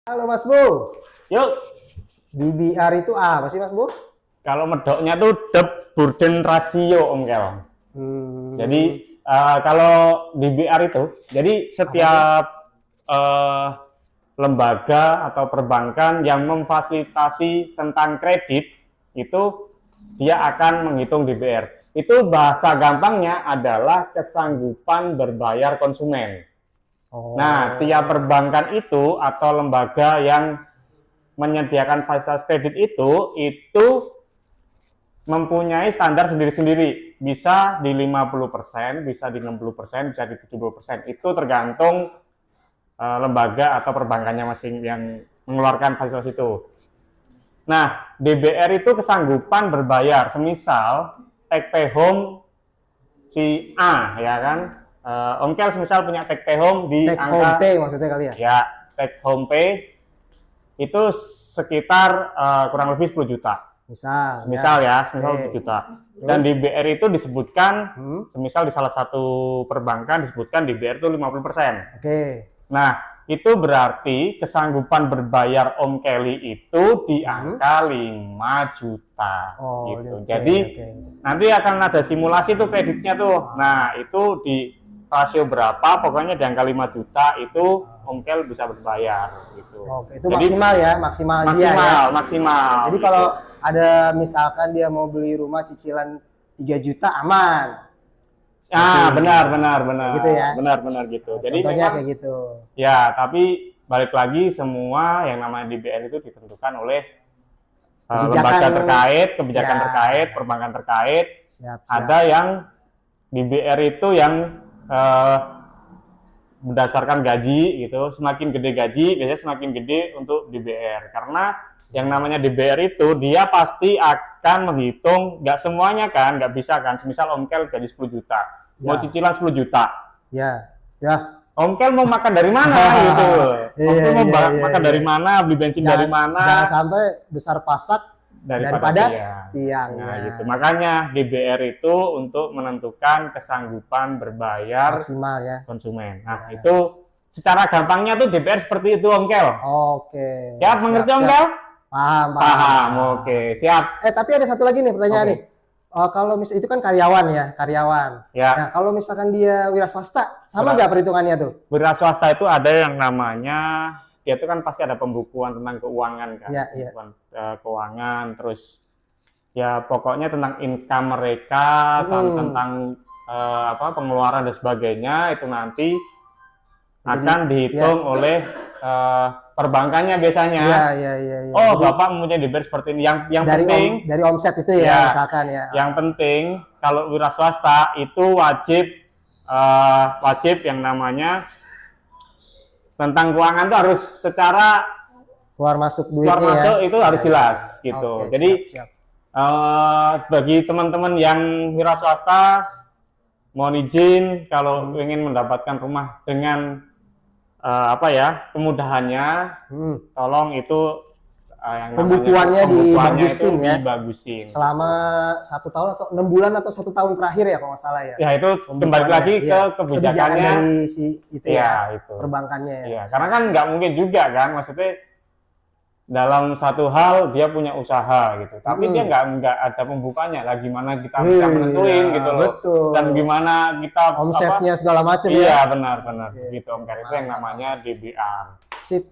Halo Mas Bu, Yuk, DBR itu apa sih Mas Bu? kalau medoknya tuh debt burden ratio Om Kel. Jadi kalau DBR itu, jadi setiap eh, lembaga atau perbankan yang memfasilitasi tentang kredit itu dia akan menghitung DBR. Itu bahasa gampangnya adalah kesanggupan berbayar konsumen. Nah, tiap perbankan itu atau lembaga yang menyediakan fasilitas kredit itu mempunyai standar sendiri-sendiri. Bisa di 50%, bisa di 60%, bisa di 70%. Itu tergantung lembaga atau perbankannya masing yang mengeluarkan fasilitas itu. Nah, DBR itu kesanggupan berbayar. Semisal take pay home si A, ya kan? Om Kel semisal punya take pay home di Take home pay maksudnya kali ya? Ya, take home pay itu sekitar kurang lebih 10 juta. Semisal ya 10 juta. Dan di BR itu disebutkan, semisal di salah satu perbankan disebutkan di BR itu 50%. Nah, itu berarti kesanggupan berbayar Om Kelly itu di angka 5 juta. Gitu. Jadi nanti akan ada simulasi tuh kreditnya tuh. Nah, itu di rasio berapa, pokoknya di angka 5 juta itu Om Kel bisa berbayar gitu. Itu jadi, maksimal ya, maksimal dia ya. Maksimal. Jadi kalau ada misalkan dia mau beli rumah cicilan 3 juta aman. Benar. Gitu ya. Benar gitu. Jadi contohnya memang, kayak gitu. Ya, tapi balik lagi semua yang namanya DBR itu ditentukan oleh lembaga terkait, kebijakan terkait, perbankan terkait. Ada yang DBR itu yang berdasarkan gaji gitu, semakin gede gaji biasanya semakin gede untuk DBR, karena yang namanya DBR itu dia pasti akan menghitung, nggak semuanya kan, nggak bisa kan, misal Om Kel gaji 10 juta mau cicilan 10 juta Om Kel mau makan dari mana gitu, Om Kel mau makan dari mana, beli bensin dari mana, jangan sampai besar pasak daripada tiang. Nah, gitu. Makanya DBR itu untuk menentukan kesanggupan berbayar maksimal ya konsumen. Nah, itu secara gampangnya tuh DBR seperti itu Om Kel. Siap mengerti Om Kel? Paham. Oke, siap. Tapi ada satu lagi nih pertanyaan nih. Kalau misalnya itu kan karyawan ya. Nah, kalau misalkan dia wira swasta, sama nggak perhitungannya tuh? Wira swasta itu ada yang namanya, dia itu kan pasti ada pembukuan tentang keuangan kan, keuangan, terus ya pokoknya tentang income mereka, tentang pengeluaran dan sebagainya, itu nanti akan dihitung oleh perbankannya biasanya. Bapak mempunyai DBR seperti ini. Yang penting dari omset itu ya, misalkan ya. Yang penting kalau wira swasta itu wajib yang namanya tentang keuangan itu harus secara keluar masuk duitnya itu harus jelas gitu. Jadi bagi teman-teman yang wira swasta, mohon izin kalau ingin mendapatkan rumah dengan kemudahannya, tolong itu yang pembukuannya dibagusin selama 1 tahun atau 6 bulan atau 1 tahun terakhir ya kalau nggak salah ya. Ya itu kembali lagi ke kebijakannya dari si itu itu perbankannya ya. Karena kan nggak mungkin juga kan, maksudnya dalam satu hal dia punya usaha gitu, tapi dia nggak ada pembukanya lah, gimana kita bisa menentuin gitu loh. Dan gimana kita omsetnya segala macam ya. Benar gitu Om Kel, itu yang namanya DBR. Sip.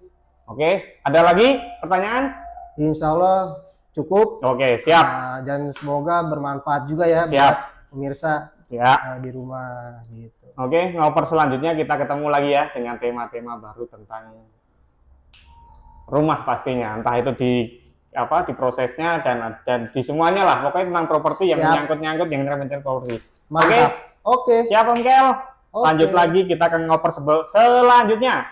Oke, ada lagi pertanyaan? Insya Allah cukup. Oke, siap. Dan semoga bermanfaat juga ya buat pemirsa di rumah gitu. Oke, ngoper selanjutnya kita ketemu lagi ya dengan tema-tema baru tentang rumah pastinya. Entah itu di prosesnya dan di semuanya lah. Pokoknya tentang properti yang menyangkut-nyangkut yang mencari properti. Oke. Siap Om Kel. Lanjut lagi kita akan ngoper selanjutnya.